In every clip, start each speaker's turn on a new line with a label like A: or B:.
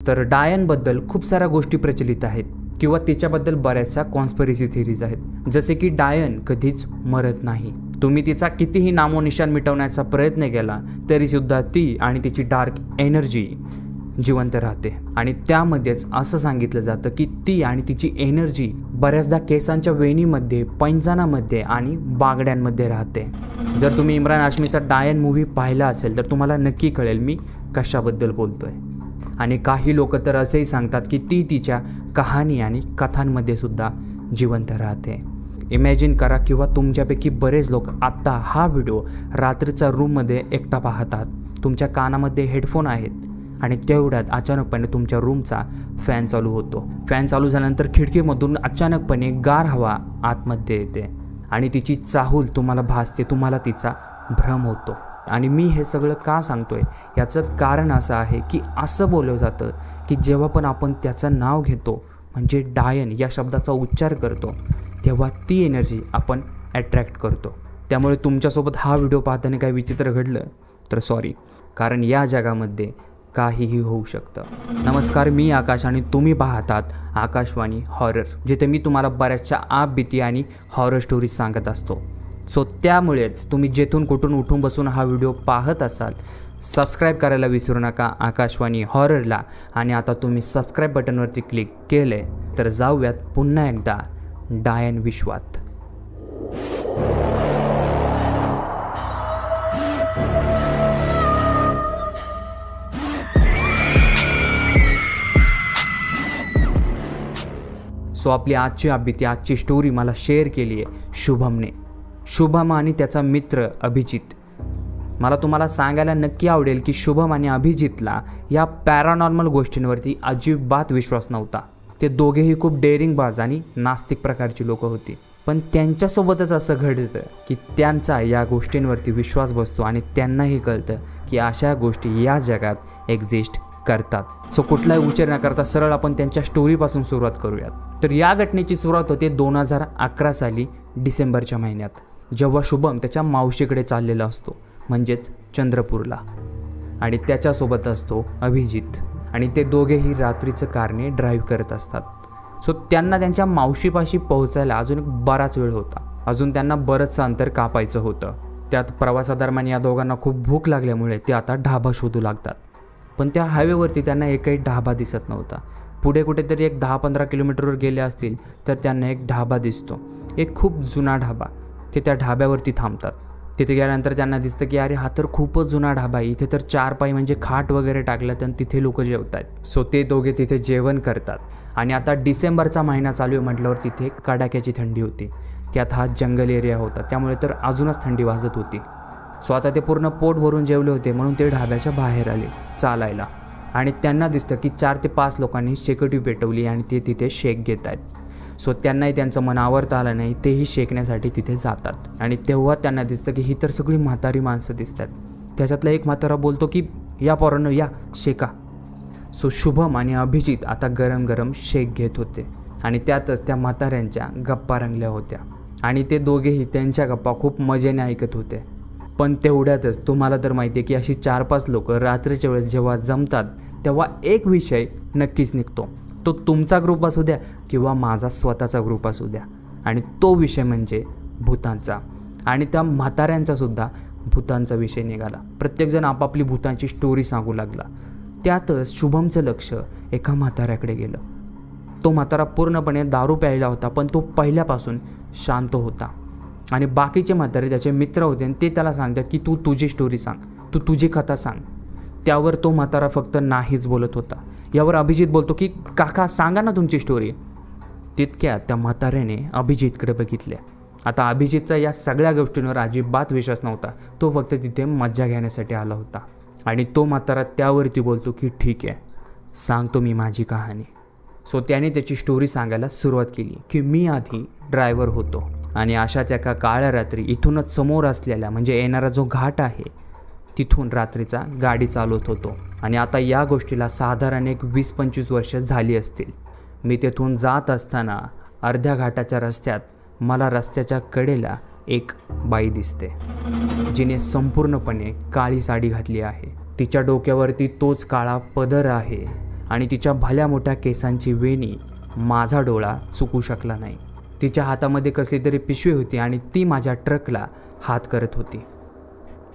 A: तर डायनबद्दल खूप साऱ्या गोष्टी प्रचलित आहेत किंवा तिच्याबद्दल बऱ्याचशा कॉन्स्पिरसी थिअरीज आहेत, जसे की डायन कधीच मरत नाही. तुम्ही तिचा कितीही नामोनिशान मिटवण्याचा प्रयत्न केला तरीसुद्धा ती आणि तिची डार्क एनर्जी जिवंत राहते. आणि त्यामध्येच असं सांगितलं जातं की ती आणि तिची एनर्जी बऱ्याचदा केसांच्या वेणीमध्ये, पैंजणामध्ये आणि बागड्यांमध्ये राहते. जर तुम्ही इम्रान हाशमीचा डायन मूव्ही पाहिला असेल तर तुम्हाला नक्की कळेल मी कशाबद्दल बोलतोय. आणि काही लोक तर असेही सांगतात की ती तिच्या कहाणी आणि कथांमध्ये सुद्धा जिवंत राहते. इमॅजिन करा किंवा तुमच्यापैकी बरेच लोक आत्ता हा व्हिडिओ रात्रीचा रूममध्ये एकटा पाहतात. तुमच्या कानामध्ये हेडफोन आहेत आणि तेवढ्यात अचानकपणे तुमच्या रूमचा फॅन चालू होतो. फॅन चालू झाल्यानंतर खिडकीमधून अचानकपणे गार हवा आतमध्ये येते आणि तिची चाहूल तुम्हाला भासते, तुम्हाला तिचा भ्रम होतो. आणि मी हे सगळं का सांगतोय याचं कारण असं आहे की असं बोललं जातं की जेव्हा पण आपण त्याचं नाव घेतो, म्हणजे डायन या शब्दाचा उच्चार करतो, तेव्हा ती एनर्जी आपण अट्रॅक्ट करतो. त्यामुळे तुमच्यासोबत हा व्हिडिओ पाहताना काही विचित्र घडलं तर सॉरी, कारण या जगामध्ये काहीही होऊ शकतं. नमस्कार, मी आकाश आणि तुम्ही पाहतात आकाशवाणी हॉरर, जिथे मी तुम्हाला बऱ्याचशा आपबीती आणि हॉरर स्टोरीज सांगत असतो. सो त्यामुळेच तुम्ही जेथून कुठून उठून बसून हा व्हिडिओ पाहत असाल, सबस्क्राईब करायला विसरू नका आकाशवाणी हॉररला. आणि आता तुम्ही सबस्क्राईब बटनवरती क्लिक केले तर जाऊयात पुन्हा एकदा डायन विश्वात. सो आपली आजची आपबीती, आजची स्टोरी मला शेअर केली आहे शुभमने. शुभम आणि त्याचा मित्र अभिजित. मला तुम्हाला सांगायला नक्की आवडेल की शुभम आणि अभिजितला या पॅरानॉर्मल गोष्टींवरती अजिबात विश्वास नव्हता. ते दोघेही खूप डेअरिंगबाज आणि नास्तिक प्रकारची लोक होती. पण त्यांच्यासोबतच असं घडतं की त्यांचा या गोष्टींवरती विश्वास बसतो आणि त्यांनाही कळतं की अशा गोष्टी या जगात एक्झिस्ट करतात. सो कुठलाही उशीर न करता सरळ आपण त्यांच्या स्टोरीपासून सुरुवात करूयात. तर या घटनेची सुरुवात होते 2011 साली डिसेंबरच्या महिन्यात, जेव्हा शुभम त्याच्या मावशीकडे चाललेला असतो, म्हणजेच चंद्रपूरला. आणि त्याच्यासोबत असतो अभिजित आणि ते दोघेही रात्रीचं कारने ड्राईव्ह करत असतात. सो त्यांना त्यांच्या मावशीपाशी पोहोचायला अजून एक बराच वेळ होता. अजून त्यांना बरंचसं अंतर कापायचं होतं. त्यात प्रवासादरम्यान या दोघांना खूप भूक लागल्यामुळे ते आता ढाबा शोधू लागतात. पण त्या हायवेवरती त्यांना एकही ढाबा दिसत नव्हता. पुढे कुठेतरी एक 10-15 किलोमीटरवर गेले असतील तर त्यांना एक ढाबा दिसतो, एक खूप जुना ढाबा. ते त्या ढाब्यावरती थांबतात. तिथे गेल्यानंतर त्यांना दिसतं की अरे हा तर खूपच जुना ढाबा आहे, इथे तर 4 पाय म्हणजे खाट वगैरे टाकल्यात आणि तिथे लोक जेवत आहेत. सो ते दोघे तिथे जेवण करतात. आणि आता डिसेंबरचा महिना चालू आहे म्हटल्यावर तिथे कडाक्याची थंडी होती. त्यात हा जंगल एरिया होता, त्यामुळे तर अजूनच थंडी वाजत होती. सो आता ते पूर्ण पोट भरून जेवले होते म्हणून ते ढाब्याच्या बाहेर आले चालायला. आणि त्यांना दिसतं की 4 ते 5 लोकांनी शेकोटी पेटवली आणि ते तिथे शेक घेत आहेत. सो त्यांनाही त्यांचं मन आवरता आलं नाही, तेही शेकण्यासाठी तिथे जातात. आणि तेव्हा त्यांना दिसतं की ही तर सगळी म्हातारी माणसं दिसतात. त्याच्यातला एक म्हातारा बोलतो की या पोरांनो या शेका. सो शुभम आणि अभिजित आता गरम गरम शेक घेत होते आणि त्यातच त्या म्हाताऱ्यांच्या गप्पा रंगल्या होत्या. आणि ते दोघेही त्यांच्या गप्पा खूप मजेने ऐकत होते. पण तेवढ्यातच तुम्हाला तर माहिती आहे की अशी 4-5 लोक रात्रीच्या वेळेस जेव्हा जमतात तेव्हा एक विषय नक्कीच निघतो. तो तुमचा ग्रुप असू द्या किंवा माझा स्वतःचा ग्रुप असू द्या. आणि तो विषय म्हणजे भूतांचा. आणि त्या म्हाताऱ्यांचासुद्धा भूतांचा विषय निघाला. प्रत्येकजण आपापली भूतांची स्टोरी सांगू लागला. त्यातच शुभमचं लक्ष एका म्हाताऱ्याकडे गेलं. तो म्हातारा पूर्णपणे दारू प्यायला होता, पण तो पहिल्यापासून शांत होता. आणि बाकीचे म्हातारे त्याचे मित्र होते आणि ते त्याला सांगतात की तू तुझी स्टोरी सांग, तू तुझी कथा सांग. त्यावर तो म्हातारा फक्त नाहीच बोलत होता. यावर अभिजित बोलतो की काका सांगा ना तुमची स्टोरी. तितक्यात त्या म्हाताऱ्याने अभिजितकडे बघितले. आता अभिजितचा या सगळ्या गोष्टींवर अजिबात विश्वास नव्हता. तो फक्त तिथे मज्जा घेण्यासाठी आला होता. आणि तो म्हातारा त्यावरती बोलतो की ठीक आहे, सांगतो मी माझी कहाणी. सो त्याने त्याची स्टोरी सांगायला सुरुवात केली की मी आधी ड्रायव्हर होतो आणि अशाच एका काळ्या रात्री इथूनच समोर असलेला म्हणजे येणारा जो घाट आहे तिथून रात्रीचा गाडी चालवत होतो. आणि आता या गोष्टीला साधारण एक 20-25 वर्ष झाली असतील. मी तेथून जात असताना अर्ध्या घाटाच्या रस्त्यात मला रस्त्याच्या कडेला एक बाई दिसते, जिने संपूर्णपणे काळी साडी घातली आहे. तिच्या डोक्यावरती तोच काळा पदर आहे आणि तिच्या भल्या मोठ्या केसांची वेणी माझा डोळा चुकू शकला नाही. तिच्या हातामध्ये कसली तरी पिशवी होती आणि ती माझ्या ट्रकला हात करत होती.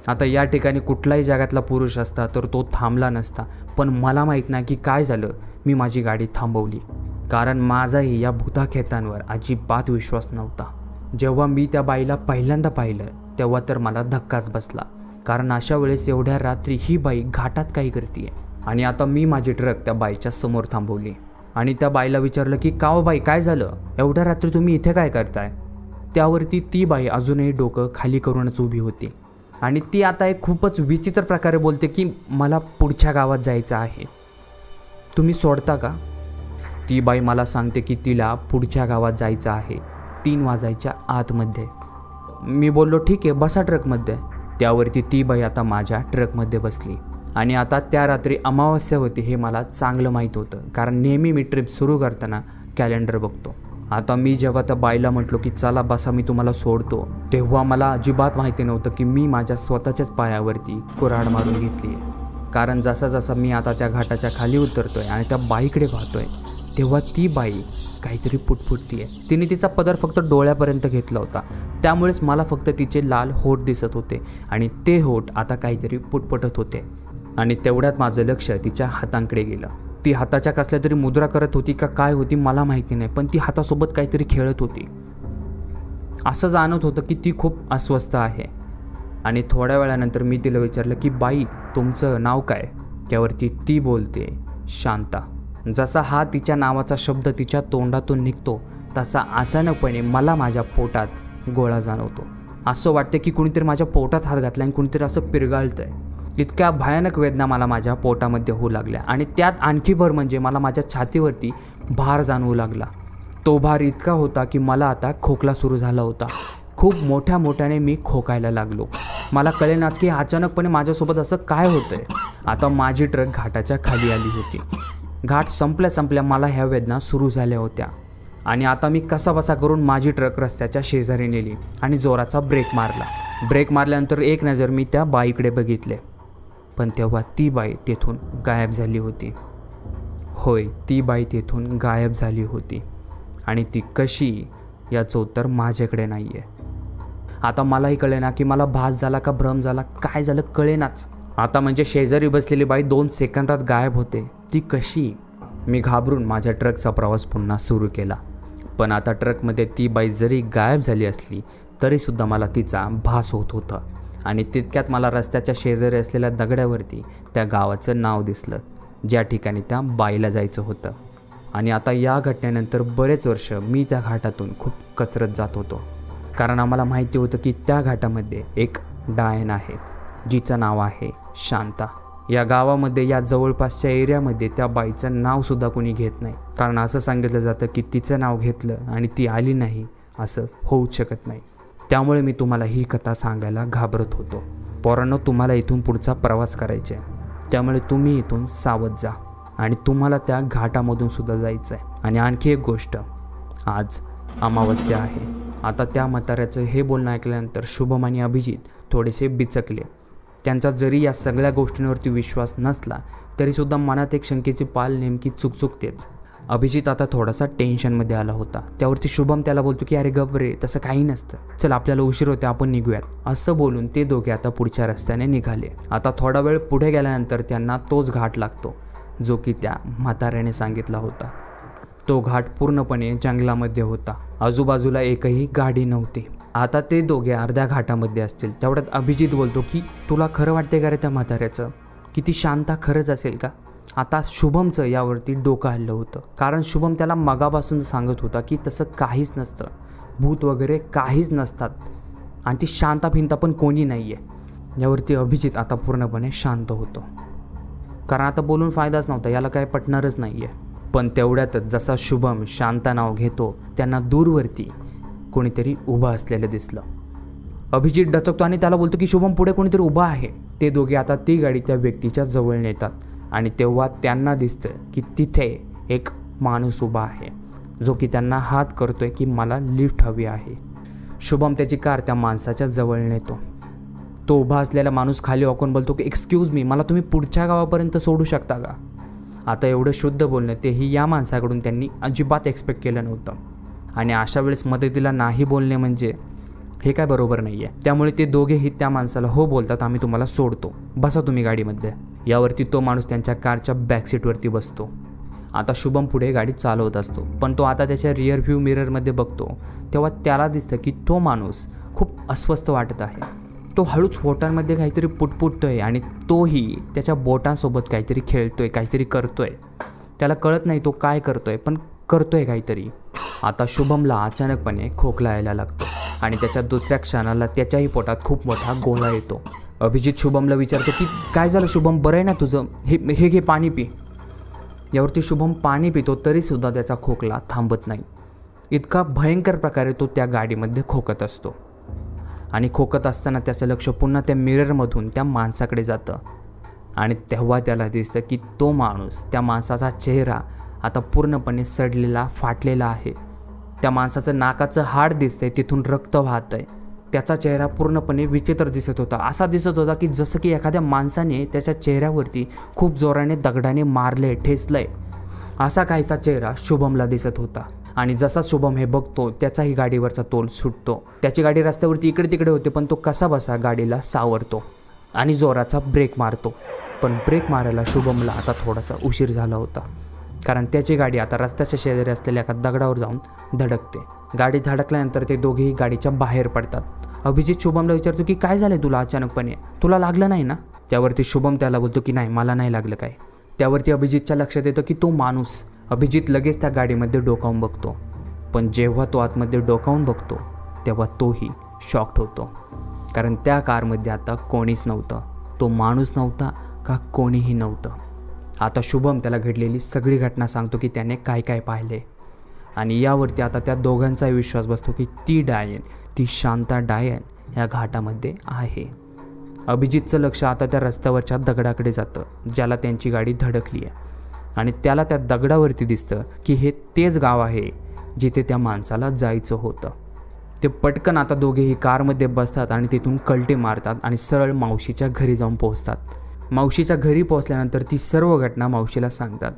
A: आता या ठिकाणी कुठलाही जगातला पुरुष असता तर तो थांबला नसता, पण मला माहीत नाही की काय झालं. मी माझी गाडी थांबवली, कारण माझाही या भूताखेतांवर अजिबात विश्वास नव्हता. जेव्हा मी त्या बाईला पहिल्यांदा पाहिलं तेव्हा तर मला धक्काच बसला, कारण अशा वेळेस एवढ्या रात्री ही बाई घाटात काय करते. आणि आता मी माझी ट्रक त्या बाईच्या समोर थांबवली आणि त्या बाईला विचारलं की का बाई काय झालं, एवढ्या रात्री तुम्ही इथे काय करताय. त्यावरती ती बाई अजूनही डोकं खाली करूनच उभी होती आणि ती आता एक खूपच विचित्र प्रकारे बोलते की मला पुढच्या गावात जायचं आहे, तुम्ही सोडता का. ती बाई मला सांगते की तिला पुढच्या गावात जायचं आहे 3 वाजायच्या आतमध्ये. मी बोललो ठीक आहे बसा ट्रकमध्ये. त्यावरती ती बाई आता माझ्या ट्रकमध्ये बसली आणि आता त्या रात्री अमावस्या होती हे मला चांगलं माहीत होतं, कारण नेहमी मी ट्रिप सुरू करताना कॅलेंडर बघतो. आता मी जेव्हा त्या बाईला म्हटलो की चला बसा मी तुम्हाला सोडतो, तेव्हा मला अजिबात माहिती नव्हतं की मी माझ्या स्वतःच्याच पायावरती कुऱ्हाड मारून घेतली आहे. कारण जसा जसा मी आता त्या घाटाच्या खाली उतरतोय आणि त्या बाईकडे पाहतोय तेव्हा ती बाई काहीतरी पुटपुटती आहे. तिने तिचा पदर फक्त डोळ्यापर्यंत घेतला होता, त्यामुळेच मला फक्त तिचे लाल होठ दिसत होते आणि ते होठ आता काहीतरी पुटपुटत होते. आणि तेवढ्यात माझं लक्ष तिच्या हातांकडे गेलं. ती हाताच्या कसल्या तरी मुद्रा करत होती का काय होती मला माहिती नाही, पण ती हातासोबत काहीतरी खेळत होती. असं जाणवत होतं की ती खूप अस्वस्थ आहे. आणि थोड्या वेळानंतर मी तिला विचारलं की बाई तुमचं नाव काय. त्यावरती ती बोलते शांता. जसा हा तिच्या नावाचा शब्द तिच्या तोंडातून निघतो तसा अचानकपणे मला माझ्या पोटात गोळा जाणवतो. असं वाटतं की कुणीतरी माझ्या पोटात हात घातला आणि कुणीतरी असं पिरगाळतंय. इतक्या भयानक वेदना मला माझ्या पोटामध्ये होऊ लागल्या आणि त्यात आणखी भर म्हणजे मला माझ्या छातीवरती भार जाणवू लागला. तो भार इतका होता की मला आता खोकला सुरू झाला होता. खूप मोठ्याने मी खोकायला लागलो. मला कळेनाच की अचानकपणे माझ्यासोबत असं काय होतंय. आता माझी ट्रक घाटाच्या खाली आली होती. घाट संपल्या मला ह्या वेदना सुरू झाल्या होत्या आणि आता मी कसाबसा करून माझी ट्रक रस्त्याच्या शेजारी नेली आणि जोराचा ब्रेक मारला. ब्रेक मारल्यानंतर एक नजर मी त्या बाईकडे बघितले, पण तेव्हा ती बाई तेथून गायब झाली होती. होय, ती बाई तेथून गायब झाली होती आणि ती कशी याचं उत्तर माझ्याकडे नाही आहे. आता मलाही कळेना की मला भास झाला का भ्रम झाला, काय झालं कळेनाच. आता म्हणजे शेजारी बसलेली बाई 2 सेकंदात गायब होते, ती कशी. मी घाबरून माझ्या ट्रकचा प्रवास पुन्हा सुरू केला. पण आता ट्रकमध्ये ती बाई जरी गायब झाली असली तरीसुद्धा मला तिचा भास होत होता. आणि तितक्यात मला रस्त्याच्या शेजारी असलेल्या दगडावरती त्या गावाचं नाव दिसलं ज्या ठिकाणी त्या बाईला जायचं होतं. आणि आता या घटनेनंतर बरेच वर्ष मी त्या घाटातून खूप कचरत जात होतो, कारण आम्हाला माहिती होतं की त्या घाटामध्ये एक डायन आहे जिचं नाव आहे शांता. या गावामध्ये या जवळपासच्या एरियामध्ये त्या बाईचं नावसुद्धा कोणी घेत नाही, कारण असं सांगितलं जातं की तिचं नाव घेतलं आणि ती आली नाही असं होऊच शकत नाही. त्यामुळे मी तुम्हाला ही कथा सांगायला घाबरत होतो. पोरांनो, तुम्हाला इथून पुढचा प्रवास करायचा आहे, त्यामुळे तुम्ही इथून सावध जा आणि तुम्हाला त्या घाटामधून सुद्धा जायचं आहे. आणि आणखी एक गोष्ट, आज अमावस्या आहे. आता त्या म्हाताऱ्याचं हे बोलणं ऐकल्यानंतर शुभम आणि अभिजित थोडेसे बिचकले. त्यांचा जरी या सगळ्या गोष्टींवरती विश्वास नसला तरीसुद्धा मनात एक शंकेची पाल नेमकी चुकचुकतेच. अभिजित आता थोडासा टेन्शनमध्ये आला होता. त्यावरती शुभम त्याला बोलतो की अरे गप रे, तसं काही नसतं, चल आपल्याला उशीर होते, आपण निघूयात. असं बोलून ते दोघे आता पुढच्या रस्त्याने निघाले. आता थोडा वेळ पुढे गेल्यानंतर त्यांना तोच घाट लागतो जो की त्या म्हाताऱ्याने सांगितला होता. तो घाट पूर्णपणे जंगलामध्ये होता. आजूबाजूला एकही गाडी नव्हती. आता ते दोघे अर्ध्या घाटामध्ये असतील. तेवढ्यात अभिजित बोलतो की तुला खरं वाटते का रे त्या म्हाताऱ्याचं, की ती शांता खरंच असेल का. आता शुभमचं यावरती डोकं हल्लं होतं, कारण शुभम त्याला मगापासून सांगत होता की तसं काहीच नसतं, भूत वगैरे काहीच नसतात आणि ती शांता भिंता पण कोणी नाही आहे. यावरती अभिजित आता पूर्णपणे शांत होतो, कारण आता बोलून फायदाच नव्हता, याला काय पटणारच नाही आहे. पण तेवढ्यातच जसा शुभम शांता नाव घेतो त्यांना दूरवरती कोणीतरी उभं असलेलं दिसलं. अभिजित डचकतो आणि त्याला बोलतो की शुभम पुढे कोणीतरी उभं आहे. ते दोघे आता ती गाडी त्या व्यक्तीच्या जवळ नेतात आणि तेव्हा त्यांना दिसतं की तिथे एक माणूस उभा आहे जो की त्यांना हात करतोय की मला लिफ्ट हवी आहे. शुभम त्याची कार त्या माणसाच्या जवळ नेतो. तो उभा असलेला माणूस खाली वाकून बोलतो की एक्सक्यूज मी, मला तुम्ही पुढच्या गावापर्यंत सोडू शकता का. आता एवढं शुद्ध बोलणं तेही या माणसाकडून त्यांनी अजिबात एक्सपेक्ट केलं नव्हतं. आणि अशा वेळेस मदतीला नाही बोलणे म्हणजे हे काय बरोबर नाही आहे. त्यामुळे ते दोघेही त्या माणसाला हो बोलतात, आम्ही तुम्हाला सोडतो, बसा तुम्ही गाडीमध्ये. यावरती तो माणूस त्यांच्या कारच्या बॅकसीटवरती बसतो. आता शुभम पुढे गाडी चालवत असतो, पण तो आता त्याच्या रिअर व्ह्यू मिररमध्ये बघतो तेव्हा त्याला दिसतं की तो माणूस खूप अस्वस्थ वाटत आहे. तो हळूच बोटांमध्ये काहीतरी पुटपुटतोय आणि तोही त्याच्या बोटांसोबत काहीतरी खेळतोय, काहीतरी करतोय. त्याला कळत नाही तो काय करतोय, पण करतोय काहीतरी. आता शुभमला अचानकपणे खोकला यायला लागतो आणि त्याच्या दुसऱ्या क्षणाला त्याच्याही पोटात खूप मोठा गोळा येतो. अभिजित शुभमला विचारतो की काय झालं शुभम, बरं आहे ना तुझं, हे घे पाणी पी. यावरती शुभम पाणी पितो तरीसुद्धा त्याचा खोकला थांबत नाही. इतका भयंकर प्रकारे तो त्या गाडीमध्ये खोकत असतो. आणि खोकत असताना त्याचं लक्ष पुन्हा त्या मिररमधून त्या माणसाकडे जातं आणि तेव्हा त्याला दिसतं की तो माणूस, त्या माणसाचा चेहरा आता पूर्णपणे सडलेला, फाटलेला आहे. त्या माणसाचं नाकाचं हाड दिसतंय, तिथून रक्त वाहत आहे. त्याचा चेहरा पूर्णपणे विचित्र दिसत होता. असा दिसत होता की जसं की एखाद्या माणसाने त्याच्या चेहऱ्यावरती खूप जोराने दगडाने मारले, ठेचलंय, असा काहीसा चेहरा शुभमला दिसत होता. आणि जसा शुभम हे बघतो त्याचाही गाडीवरचा तोल सुटतो. त्याची गाडी रस्त्यावरती इकडे तिकडे होते, पण तो कसा बसा गाडीला सावरतो आणि जोराचा ब्रेक मारतो. पण ब्रेक मारायला शुभमला आता थोडासा उशीर झाला होता, कारण त्याची गाडी आता रस्त्याच्या शेजारी असलेल्या एका दगडावर जाऊन धडकते. गाडी धडकल्यानंतर ते दोघेही गाडीच्या बाहेर पडतात. अभिजित शुभमला विचारतो की काय झालं तुला अचानकपणे, तुला लागलं नाही ना? त्यावरती शुभम त्याला बोलतो की नाही, मला नाही लागलं काय. त्यावरती अभिजितच्या लक्षात येतं की तो माणूस. अभिजित लगेच त्या गाडीमध्ये डोकावून बघतो, पण जेव्हा तो आतमध्ये डोकावून बघतो तेव्हा तोही शॉक्ड होतो, कारण त्या कारमध्ये आता कोणीच नव्हतं. तो माणूस नव्हता का कोणीही नव्हतं. आता शुभम त्याला घडलेली सगळी घटना सांगतो की त्याने काय काय पाहिले. आणि यावरती आता त्या दोघांचाही विश्वास बसतो की ती डायन, ती शांता डायन या घाटामध्ये आहे. अभिजितचं लक्ष आता त्या रस्त्यावरच्या दगडाकडे जातं ज्याला त्यांची गाडी धडकली आहे. आणि त्याला त्या दगडावरती दिसतं की हे तेच गाव आहे जिथे त्या माणसाला जायचं होतं. ते पटकन आता दोघेही कारमध्ये बसतात आणि तिथून कल्टी मारतात आणि सरळ मावशीच्या घरी जाऊन पोहोचतात. मावशीच्या घरी पोहोचल्यानंतर ती सर्व घटना मावशीला सांगतात.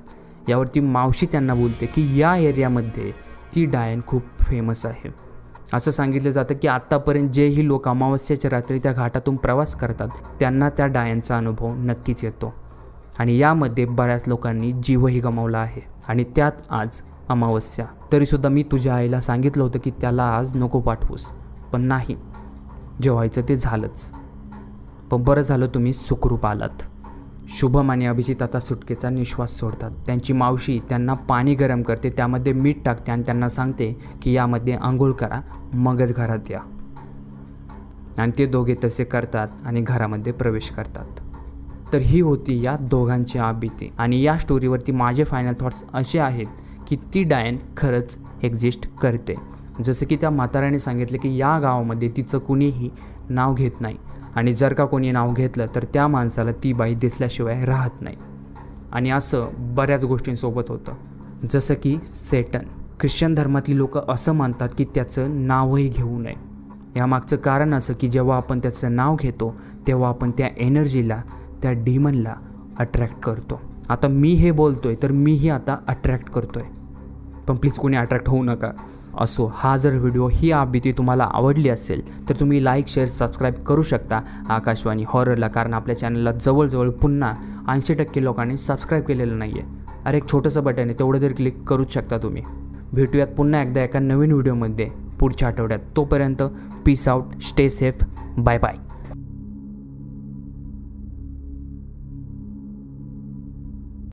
A: यावरती मावशी त्यांना बोलते की या एरियामध्ये ती डायन खूप फेमस आहे. असं सांगितलं जातं की आत्तापर्यंत जेही लोक अमावस्येच्या रात्री त्या घाटातून प्रवास करतात त्यांना त्या डायनचा अनुभव नक्कीच येतो. आणि यामध्ये बऱ्याच लोकांनी जीवही गमावला आहे. आणि त्यात आज अमावस्या. तरीसुद्धा मी तुझ्या आईला सांगितलं होतं की त्याला आज नको पाठवूस, पण नाही, जे व्हायचं ते झालंच. पण बरं झालं तुम्ही सुखरूप आलात. शुभम आणि अभिजित आता सुटकेचा निश्वास सोडतात. त्यांची मावशी त्यांना पाणी गरम करते, त्यामध्ये मीठ टाकते आणि त्यांना सांगते की यामध्ये आंघोळ करा, मगच घरात या. आणि ते दोघे तसे करतात आणि घरामध्ये प्रवेश करतात. तर ही होती या दोघांची आभीती. आणि या स्टोरीवरती माझे फायनल थॉट्स असे आहेत की ती डायन खरंच एक्झिस्ट करते. जसं की त्या म्हाताऱ्याने सांगितलं की या गावामध्ये तिचं कुणीही नाव घेत नाही, आणि जर का कोणी नाव घेतलं तर त्या माणसाला ती बाई दिसल्याशिवाय राहत नाही. आणि असं बऱ्याच गोष्टींसोबत होतं, जसं की सेटन. ख्रिश्चन धर्मातली लोक असं मानतात की त्याचं नावही घेऊ नये. यामागचं कारण असं की जेव्हा आपण त्याचं नाव घेतो तेव्हा आपण त्या एनर्जीला, त्या डिमनला अट्रॅक्ट करतो. आता मी हे बोलतोय तर मीही आता अट्रॅक्ट करतोय, पण प्लीज कोणी अट्रॅक्ट होऊ नका. असो, हा जर व्हिडिओ, ही आभीती तुम्हाला आवडली असेल तर तुम्ही लाईक, शेअर, सबस्क्राईब करू शकता आकाशवाणी हॉररला, कारण आपल्या चॅनलला जवळजवळ पुन्हा 80% लोकांनी सबस्क्राईब केलेलं नाही आहे. अरे एक छोटंसं बटन आहे, तेवढं तरी क्लिक करूच शकता तुम्ही. भेटूयात पुन्हा एकदा एका नवीन व्हिडिओमध्ये पुढच्या आठवड्यात. तोपर्यंत peace out, stay safe, bye bye.